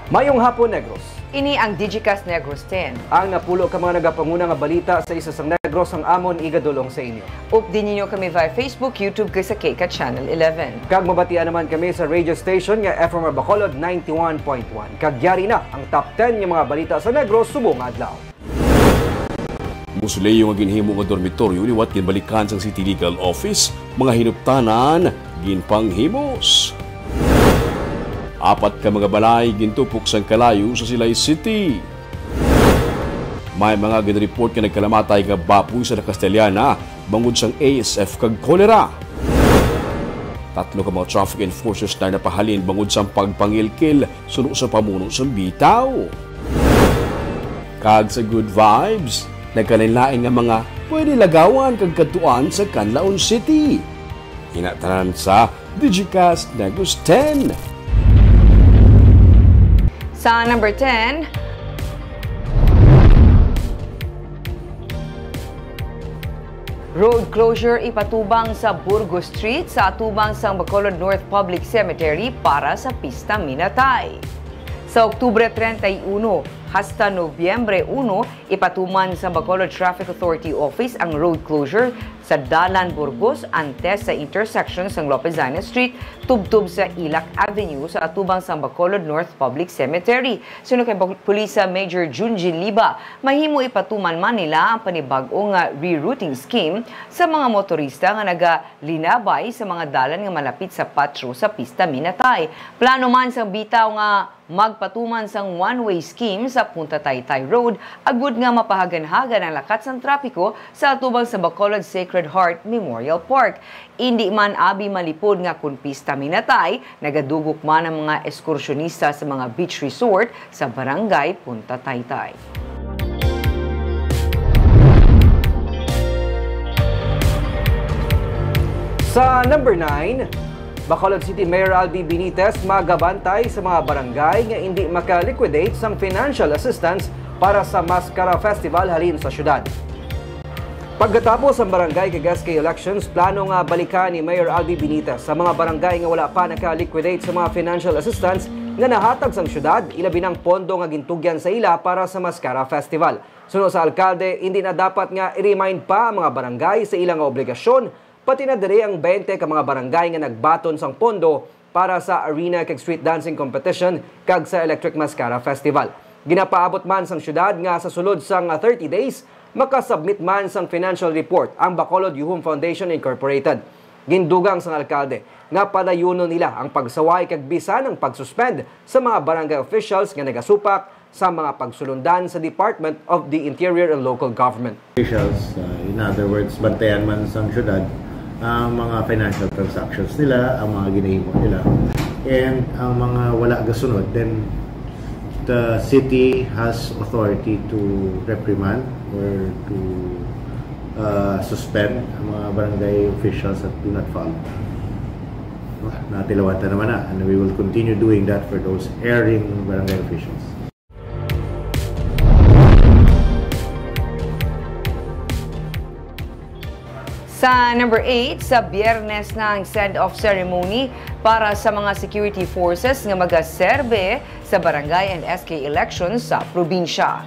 Mayong hapon, Negros. Ini ang Digicast Negros 10. Ang napulo ka mga nagapanguna nga balita sa isa sang Negros ang amon igadulong sa inyo. Updin ninyo kami via Facebook, YouTube kay sa Kika Channel 11. Kag mabatian naman kami sa radio station nga FM Bacolod 91.1. Kag yari na ang top 10 nga mga balita sa Negros subong adlaw. Musuleyo nga ginhimo nga dormitoryo liwat ginbalikan sang City Legal Office, mga hinuptanan ginpanghimos. Apat ka mga balay gintupok sang kalayo sa Silay City. May mga ginreport nga nagkalamatay nga baboy sa Castellana bangod sang ASF kag kolera. Tatlo ka mga traffic enforcers na napahalin bangod sang pagpangilkil suno sa pamuno sang bitaw. Kag sa good vibes, nagkalain-lain nga mga pwede lagawan kag katuan sa Canlaon City. Hinatanan sa Digicast Negros 10. Sa number 10, road closure ipatubang sa Burgos Street sa atubang sang Bacolod North Public Cemetery para sa Pista Minatay. Sa Oktubre 31 hasta Nobyembre 1, ipatuman sa Bacolod Traffic Authority Office ang road closure sa Dalan Burgos antes sa intersection sa Lopezana Street, tubtub sa Ilac Avenue sa atubang sa Bacolod North Public Cemetery. Suno kay Pulisa Major Junji Liba, mahimo ipatuman man nila ang panibag-o nga rerouting scheme sa mga motorista nga nagalinabay sa mga dalan nga malapit sa patro sa Pista Minatay. Plano man sang bitaw nga magpatuman sang one-way scheme sa Punta Taytay Road, agud nga mapahagan-hagan ang lakat sang trapiko sa atubang sa Bacolod Sacred Heart Memorial Park. Hindi man abi malipod nga kun Pista Minatay, nagadugok man ang mga ekskursyonista sa mga beach resort sa Barangay Punta Taytay. Sa number 9, Bacolod City Mayor Albi Benitez magabantay sa mga barangay nga hindi maka-liquidate sang financial assistance para sa Mascara Festival halin sa syudad. Pagkatapos ang barangay kay SK elections, plano nga balikan ni Mayor Albi Benitez sa mga barangay nga wala pa naka-liquidate sa mga financial assistance nga nahatag sang syudad, ilabi ng pondo nga gintugyan sa ila para sa Mascara Festival. Suno sa alkalde, hindi na dapat nga i-remind pa ang mga barangay sa ilang obligasyon, pati na diri ang 20 ka mga barangay nga nagbaton sang pondo para sa arena kag street dancing competition kag sa Electric Mascara Festival. Ginapaabot man sang syudad nga sa sulod sang 30 days, makasubmit man sang financial report ang Bacolod Yuhum Foundation Incorporated. Gindugang sang alkalde nga padayunon nila ang pagsaway kag bisan ang pagsuspend sa mga barangay officials nga nagasupak sa mga pagsulundan sa Department of the Interior and Local Government. Officials, in other words, bantayan man sang syudad ang mga financial transactions nila, ang mga ginahimo nila, and ang mga wala gasunod, then the city has authority to reprimand or to suspend ang mga barangay officials that do not follow. Natilawatan naman na, and we will continue doing that for those erring barangay officials. Sa number 8, sa Biyernes na ang send-off ceremony para sa mga security forces nga magaserbe sa barangay and SK elections sa probinsya.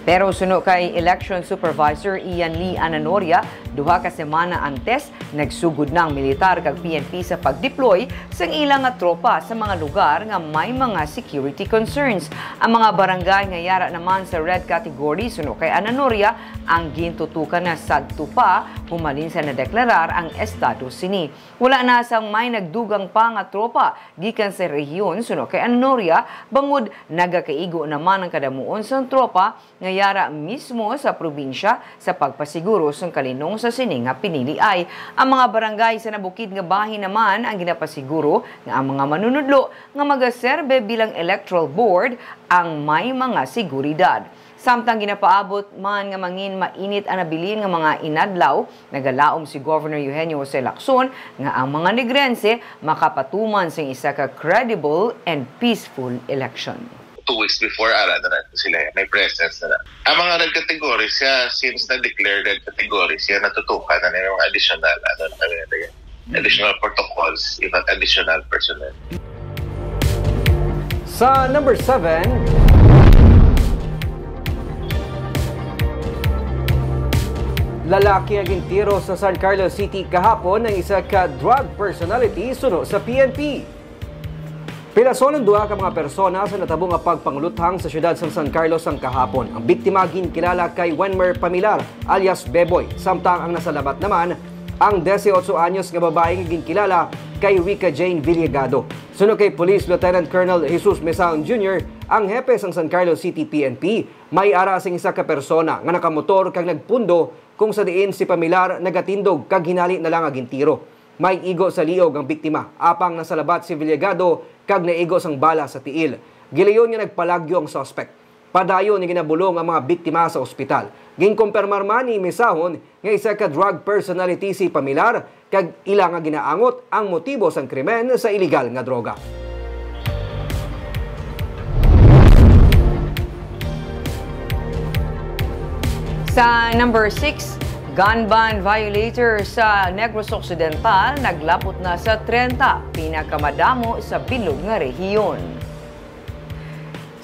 Pero suno kay Election Supervisor Ian Lee Ananoria, duha ka semana antes, nagsugod na ang militar kag PNP sa pag-deploy sa ilang nga tropa sa mga lugar nga may mga security concerns. Ang mga barangay nga yara naman sa red category, suno kay Ananoria, ang gintutukan na sadto pa, humalin sa nadeklarar ang estado sini. Wala na sang may nagdugang pa nga tropa, gikan sa rehiyon, suno kay Ananoria, bangod nagakaigo naman ang kadamuon sa tropa nga yara mismo sa probinsya sa pagpasiguro sa kalinong sa sini nga pinili ay. Ang mga barangay sa nabukid nga bahin naman ang ginapasiguro nga ang mga manunudlo nga magaserbe bilang electoral board ang may mga seguridad. Samtang ginapaabot man nga mangin mainit ang nabilin nga mga inadlaw, nagalaom si Governor Eugenio Jose Lacson nga ang mga Negrense makapatuman sa isa ka credible and peaceful election. 2 weeks before sila may presence na. Ang mga red categories siya, since na-declare red categories siya, natutukan na yung additional additional protocols, even additional personnel. Sa number 7, lalaki ang tiro sa San Carlos City kahapon ng isa ka drug personality suno sa PNP. Pilason ng duha ka mga persona sa natabong nga pagpanguluthang sa siyudad sa San Carlos ang kahapon. Ang biktima ginkilala kay Wenmer Pamilar alias Beboy, samtang ang nasalabat naman ang 18 anyos nga babaeng ginkilala kay Rica Jane Villegado. Suno kay Police Lieutenant Colonel Jesus Mesaon Jr., ang hepe sang San Carlos City PNP, may ara sing isa ka persona nga nakamotor kag nagpundo kung sa diin si Pamilar nagatindog kag hinali na lang aging tiro. May igo sa liog ang biktima, apang nasalabat si Villegado kag naigo sang bala sa tiil. Gilayon nga nagpalagyo ang suspect. Padayon ni ginabulong ang mga biktima sa ospital. Ginkumpirmar man ni Mesahon nga isa ka drug personality si Pamilar kag ila nga ginaangot ang motibo sang krimen sa iligal nga droga. Sa number 6, gun ban violator sa Negros Occidental naglapot na sa 30, pinakamadamo sa bilog nga rehiyon.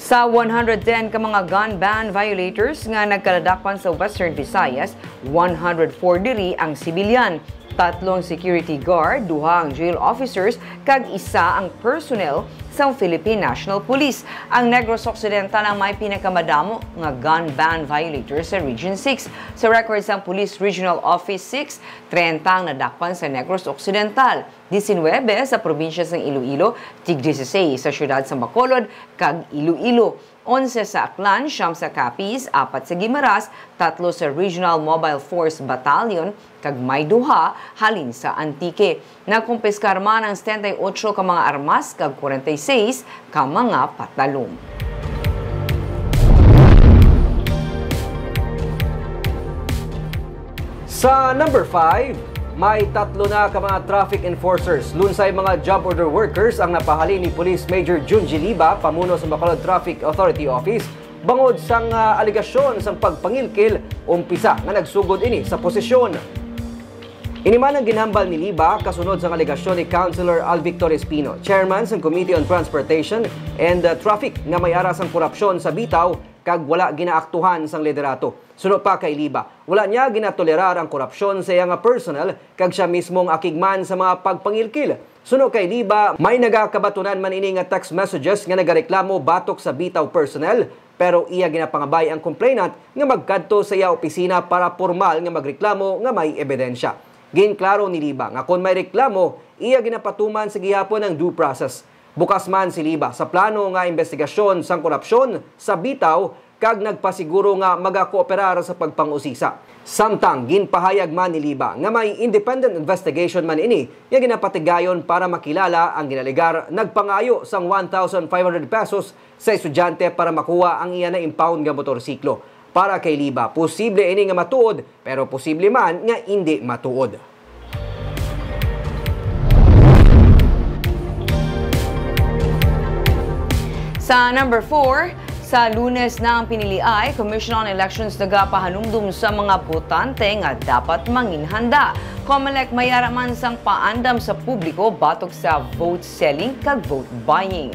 Sa 110 ka mga gun ban violators nga nagkaladakpan sa Western Visayas, 104 diri ang sibilyan. 3 security guard, 2 ang jail officers, kag 1 ang personnel sa Philippine National Police. Ang Negros Occidental ang may pinakamadamo nga gun ban violators sa Region 6. Sa records ng Police Regional Office 6, 30 ang nadakpan sa Negros Occidental, 19 sa probinsya ng Iloilo, tig-16 sa siyudad sa Bacolod, kag Iloilo. 11 sa Aklan, 9 sa Capiz, 4 sa Guimaras, 3 sa Regional Mobile Force Battalion, kag may 2 halin sa Antique. Nagkumpiskar man ang 78 ka mga armas, kag 46 ka mga patalong. Sa number 5, may 3 na ka mga traffic enforcers, lunsay mga job order workers ang napahali ni Police Major Junji Liba, pamuno sa Bacolod Traffic Authority Office, bangod sang aligasyon sang pagpangilkil umpisa nga nagsugod ini sa posisyon. Iniman ang ginhambal ni Liba kasunod sang aligasyon ni Councilor Al Victor Espino, chairman sang Committee on Transportation and Traffic, nga may ara sang korupsyon sa bitaw kag wala ginaaktuhan sang liderato. Sunod pa kay Liba, wala niya ginatolerar ang korupsyon sa iyang personal kag siya mismong akigman sa mga pagpangilkil. Sunod kay Liba, may nagakabatunan man ini nga text messages nga nagareklamo batok sa bitaw personnel, pero iya ginapangabay ang complainant nga magkadto sa iya opisina para formal nga magreklamo nga may ebidensya. Ginklaro ni Liba nga kung may reklamo, iya ginapatuman sa gihapon ng due process. Bukas man si Liba sa plano nga investigasyon sang korupsyon sa bitaw kag nagpasiguro nga magakooperar sa pagpangusisa. Samtang ginpahayag man ni Liba nga may independent investigation man ini nga ginapatigayon para makilala ang ginaligar nagpangayo sang 1,500 pesos sa estudyante para makuha ang iya na impound nga motorsiklo. Para kay Liba, posible ini nga matuod pero posible man nga hindi matuod. Sa number 4, sa Lunes na ang piniliay, Commission on Elections nagapahanumdum sa mga botante nga dapat manginhanda. COMELEC may araman sang paandam sa publiko batok sa vote selling kag vote buying.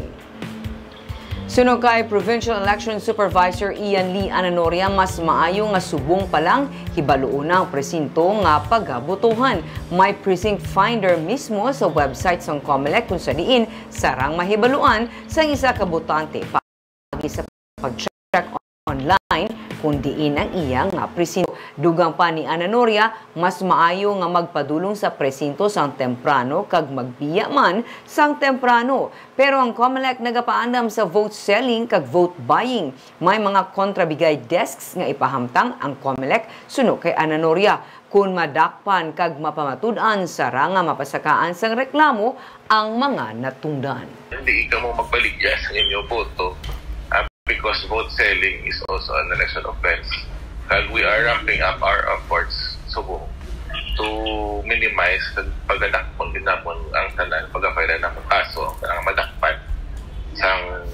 Sunog kay Provincial Election Supervisor Ian Lee Ananoria, mas maayo nga subong pa lang hibaluon ang presinto nga pagabotohan. May precinct finder mismo sa website sang COMELEC kung sa diin sarang mahibaluan sa isa ka botante pagi sa pag-check online kung diin ang iyang nga presinto. Dugang pa ni Ananoria, mas maayo nga magpadulong sa presinto sang temprano kag magbiya man sang temprano. Pero ang COMELEC nagapaandam sa vote selling kag vote buying. May mga kontrabigay desks nga ipahamtang ang COMELEC suno kay Ananoria. Kung madakpan kag mapamatud-an sara nga mapasakaan sang reklamo ang mga natungdan. Hindi ka mo magbaligya sa inyong boto because vote selling is also an election offense. While we are ramping up our efforts to minimize pagdakpon dinapon ang tanan pagkakailan ng kaso ang madakpan sang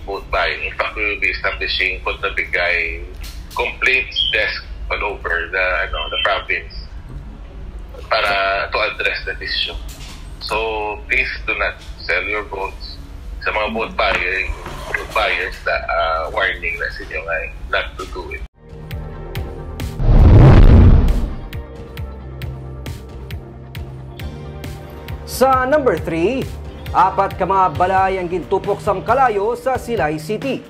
vote buying. In fact, we will be establishing kontrabigay complaints desk all over the province para to address that issue. So please do not sell your votes, sa mga boat buyers na warning na sa inyo not to do it. Sa number 3, 4 ka mga balay ang gintupok sa kalayo sa Silay City.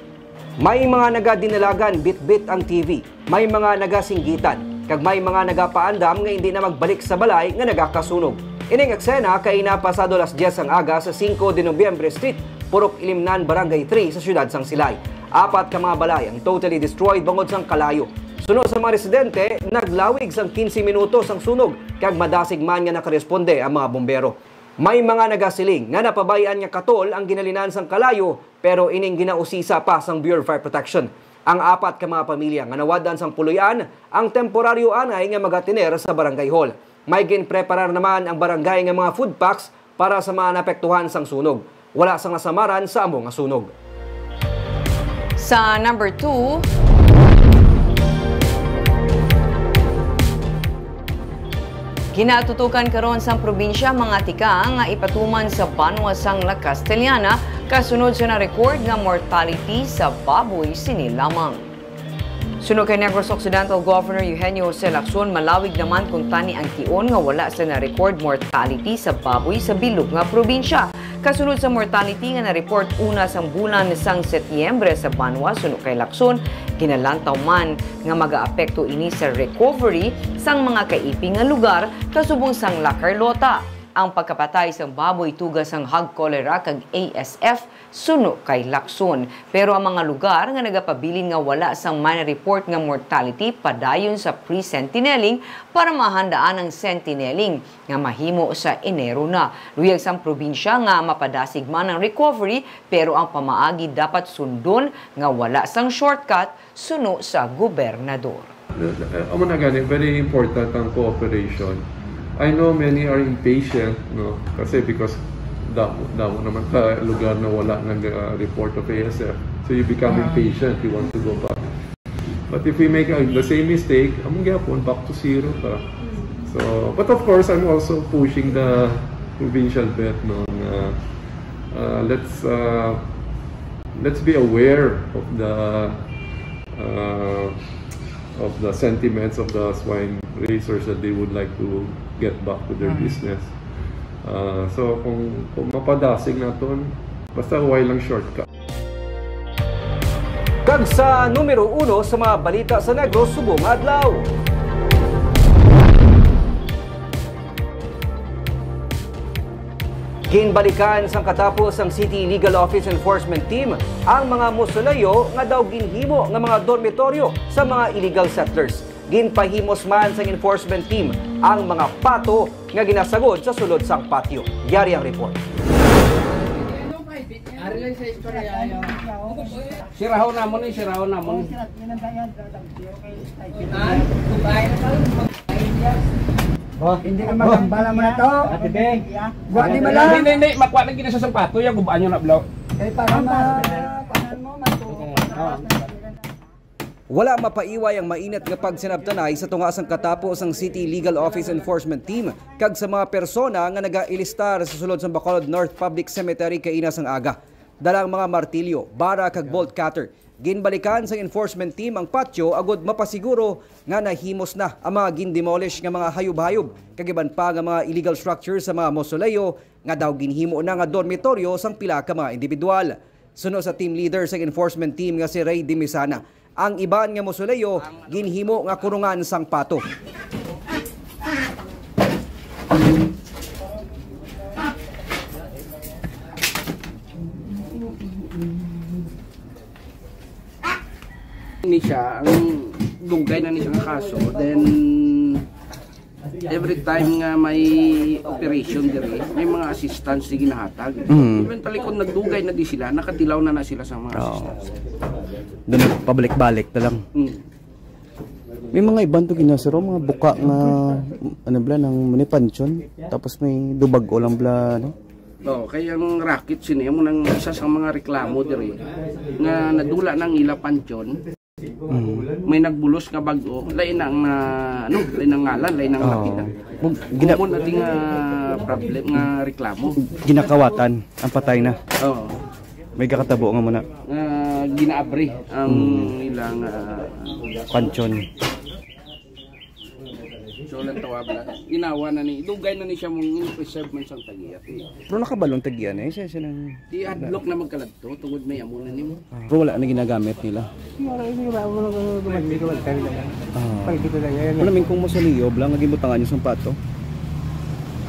May mga nagadinalagan bitbit ang TV, may mga nagasinggitan, kag may mga nagapaandam nga hindi na magbalik sa balay nga nagakasunog. Ining eksena kay napasado las 10 ang aga sa 5 de Nobyembre Street, Purok Ilimnan, Barangay 3 sa siyudad sang Silay. 4 ka mga balay ang totally destroyed bangod sang kalayo. Suno sa mga residente, naglawig sang 15 minutos ang sunog, kag madasig man nga nakaresponde ang mga bombero. May mga nagasiling nga napabayaan nga katol ang ginalinan sang kalayo pero ining ginausisa pa sang Bureau of Fire Protection. Ang 4 ka mga pamilya nga nawadan sang puluyan ang temporaryo anay nga magatiner sa barangay hall. May ginpreparar naman ang barangay nga mga food packs para sa mga napektuhan sang sunog. Wala sang nasamaran sa amo nga sunog. Sa number 2, ginatutukan karon sa probinsya mga tika nga ipatuman sa banwa sang La Castellana kasunod sa na-record nga mortality sa baboy sini lamang. Sunod kay Negros Occidental Governor Eugenio Jose Lacson, malawig naman kung tani ang tion nga wala sa na-record mortality sa baboy sa bilog nga probinsya. Kasunod sa mortality nga na-report una sang bulan sang Setyembre sa banwa, sunod kay Lacson, ginalantaw man nga mag-aapekto ini sa recovery sang mga kaiping nga lugar kasubong sang La Carlota. Ang pagkapatay sang baboy tugas sang hog cholera kag ASF suno kay Lacson. Pero ang mga lugar nga nagapabilin nga wala sang man-report nga mortality padayon sa pre-sentineling para mahandaan ang sentineling nga mahimo sa Enero na. Luyag sang probinsya nga mapadasig man ang recovery pero ang pamaagi dapat sundon nga wala sang shortcut suno sa gobernador. Amo na gani, very important ang cooperation. I know many are impatient, no, kasi because damo naman ka lugar na wala ng report of ASF. So you become impatient, you want to go back. But if we make the same mistake, among gyapon back to zero pa. So, but of course, I'm also pushing the provincial bet, no, let's be aware of the sentiments of the swine raisers that they would like to get back to their business. So kung mapadasig naton, basta huwag lang shortcut. Kag sa numero 1 sa mga balita sa Negros subong adlaw. Ginbalikan sang katapos ang City Legal Office Enforcement Team ang mga musulayo nga daw ginhimo nga mga dormitoryo sa mga illegal settlers. Ginpahimos man sang enforcement team ang mga pato nga ginasagod sa sulod sang patio. Yari ang report. Sirahon namon. Hindi ka magambala mo na to. Ate Beng. Buwan di malang. Hindi. Makuha na gina sa sampato. Yung gubaan nyo na blow. Eh, para panan mo, Wala mapaiway ang mainit nga pagsinabtanay sa tungasang katapos ang City Legal Office Enforcement Team kag sa mga persona nga naga-ilistar sa sulod sa Bacolod North Public Cemetery kaina sang aga. Dalang mga martilyo, bara kag bolt cutter. Ginbalikan sa enforcement team ang patio agud mapasiguro nga nahimos na ang mga gindemolish nga mga hayub-hayub kagiban pa nga mga illegal structures sa mga mausoleo nga daw ginhimo na nga dormitoryo sang pila ka mga individual. Suno sa team leader sa enforcement team nga si Ray Dimisana, ang iban nga mausoleo ginhimo nga kurungan sang pato. Ni siya, ang dugay na ni siya nga kaso. Then, every time nga may operation dire, may mga assistants na ginahatag. Eventually, kung nagdugay na di sila, nakatilaw na sila sa mga assistants. Doon pabalik-balik na lang. May mga ibang to ginasiro, mga buka nga, ano bla, ng manipansyon. Tapos may dubag o lang bla, no? No, kaya ang racket siniya mo ng isa sa mga reklamo dire nga nadula ng ila pansyon. May nagbulos nga bago, lain ang lain ang ngalan, lain ang makita. Ginamun nating problem nga reklamo. Ginakawatan ang patay na. Oo. May kakatabo nga muna. Ginaabri ang ilang Pansyon. so lang tawag na. Ginawa na ni dugay na ni siya mong preserve man siyang tagiyat. Pero nakabalong tagyan eh. Siya nang... Di adlock na magkaladto tungod may amunan nimo. Pero wala na ginagamit nila. Wala min kung masuliyob lang. Naging butangan yung sampato.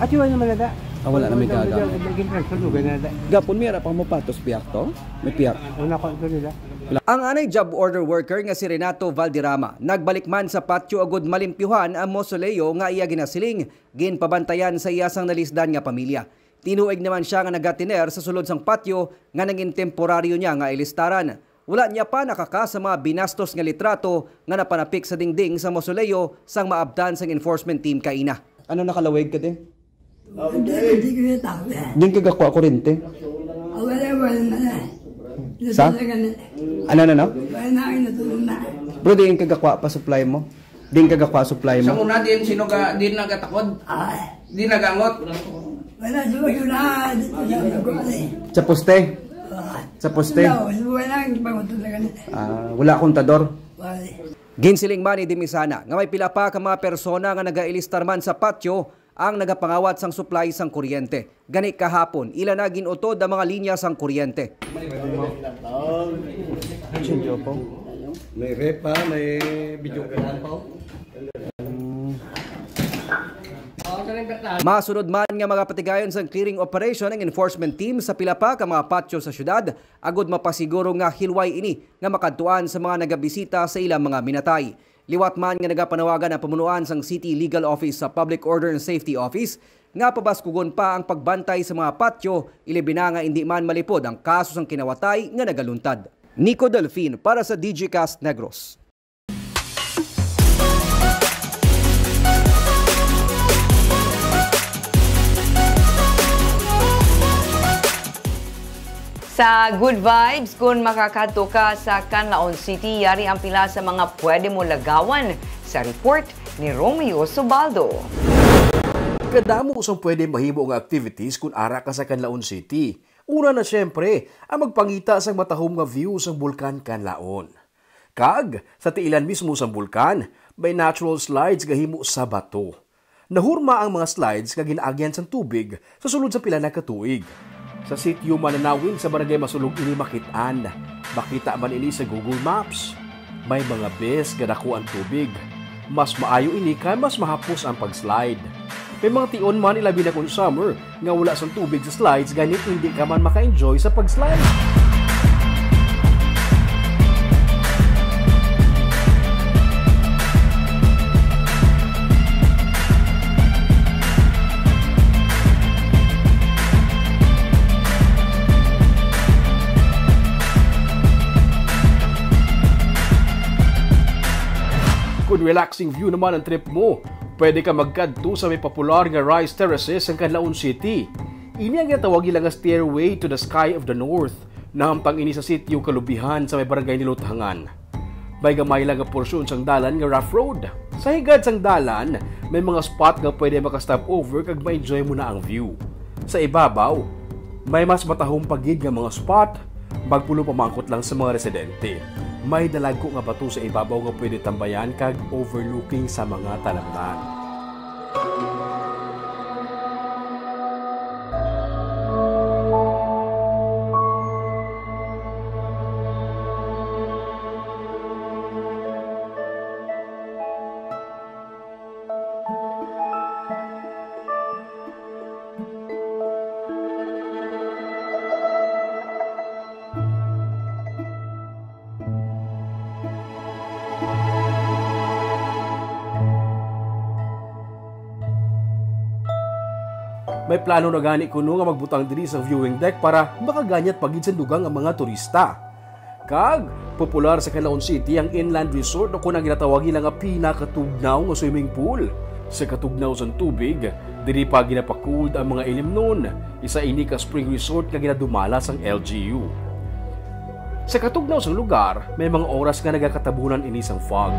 At yun naman na da. Wala na may gagamit. Naging transfer lugar na da. Gapon mira pang mapatos piyak to. May piyak. Una ko ito nila. Ang anay job order worker nga si Renato Valderrama nagbalik man sa patio agud malimpyuhan ang mausoleo nga iya ginasiling ginpabantayan sa iyasang nalisdan nga pamilya. Tinuig naman siya nga nagatiner sa sulod sang patio nga naging temporaryo niya nga ilistaran. Wala niya pa nakaka sa mga binastos nga litrato nga napanapik sa dingding sa mausoleo sang maabdan sang enforcement team kaina. Ano nakalawig ka din? Hindi ko na tao yan. Diyan kagakwa kurente. Wala na. Sa? Ano? Wala na ang natulong na. Bro, diyan kagakwa pa supply mo? Diyan kagakwa supply Sa mo? una din sino ka din nagatakod? Di nagangot. Wala sumasunod. Sa poste? Sa poste? Wala ang pangutong na ganun. Wala kontador? Wala. Ginsiling man ni Dimisana nga may pila pa ka mga persona nga nagailistar man sa patio ang nagapangawat sang supply sang kuryente. Gani kahapon, ila na ginutod ang mga linya sang kuryente. May rep pa, may video pa. Masunod man nga mga patigayon sang clearing operation ng enforcement team sa pila pa ka mga patio sa syudad, agud mapasiguro nga hilway ini nga makadtuan sa mga nagabisita sa ilang mga minatay. Liwat man nga nagapanawagan ang pamunuan sang City Legal Office sa Public Order and Safety Office nga pabaskugon pa ang pagbantay sa mga patio, ilibina nga hindi man malipod ang kaso sang kinawatay nga nagaluntad. Nico Delfin para sa DGCast Negros. Sa Good Vibes, kung makakadto ka sa Canlaon City, yari ang pila sa mga pwede mo lagawan sa report ni Romeo Subaldo. Kadamo usang pwede mahimo nga activities kung ara ka sa Canlaon City. Una na siyempre, ang magpangita sa matahom nga view sa bulkan Canlaon. Kag, sa tiilan mismo sa bulkan, may natural slides gahimo sa bato. Nahurma ang mga slides nga ginaagyan sa tubig sa sulod sa pila na katuig. Sa sitio Mananawin sa Barangay Masulog ini makitaan. Makita man ini sa Google Maps. May mga bes nga dako ang tubig. Mas maayo ini kay mas mahapos ang pag-slide. May mga tion man ilabi na kung summer nga wala sa tubig sa slides ganit hindi ka man maka-enjoy sa pag-slide. Kung relaxing view naman ang trip mo, pwede ka magkadto sa may popular nga Rice Terraces sa Canlaon City. Ini ang tawag ilang stairway to the sky of the north, nahampang ini sa sitio Kalubihan sa may barangay Niluthangan. May gamay lang nga porsyon sang dalan nga rough road. Sa higad sang dalan, may mga spot nga pwede makastop over kag ma-enjoy mo na ang view. Sa ibabaw, may mas matahong pagid nga mga spot, magpulo pamangkot lang sa mga residente. May dalagko nga bato sa ibabaw nga pwede tambayan kag overlooking sa mga talamnan. May plano na gani kuno nga magbutang diri sa viewing deck para makaganyat pagid sa dugang ang mga turista. Kag, popular sa Canlaon City ang inland resort o kunang ginatawag nga pinakatugnaw nga swimming pool. Sa katugnaw sa tubig, diri pa ginapakud ang mga ilimnon. Isa ini ka spring resort nga ginadumala sang LGU. Sa katugnaw sa lugar, may mga oras nga nagakatabunan ini sang fog.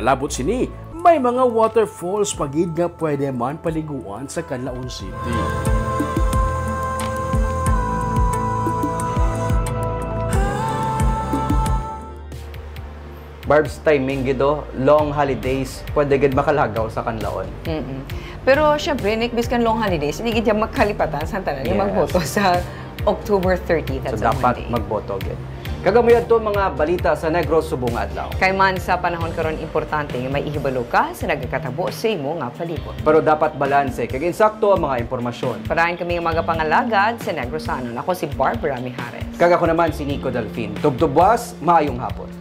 labot sini, may mga waterfalls pagid nga pwede man paliguan sa Canlaon City. Barb's timing gido, long holidays, pwede gid makalagaw sa Canlaon. Pero syempre, Nick, biskan long holidays, hindi gid magkalipatan sa tanan yung magboto sa October 30. That's so a dapat Monday. magboto gid. Kagamayad to mga balita sa Negros Subong adlaw. Kay man sa panahon karon importante nga may ihibalo ka sa nagkatabo sa imo nga palibot. Pero dapat balanse kay insakto ang mga impormasyon. Parahin kami nga magapangalagad sa Negrosanon. Ako si Barbara Mijares. Kaga ko naman si Nico Delfin. Tubtubwas, maayong hapon.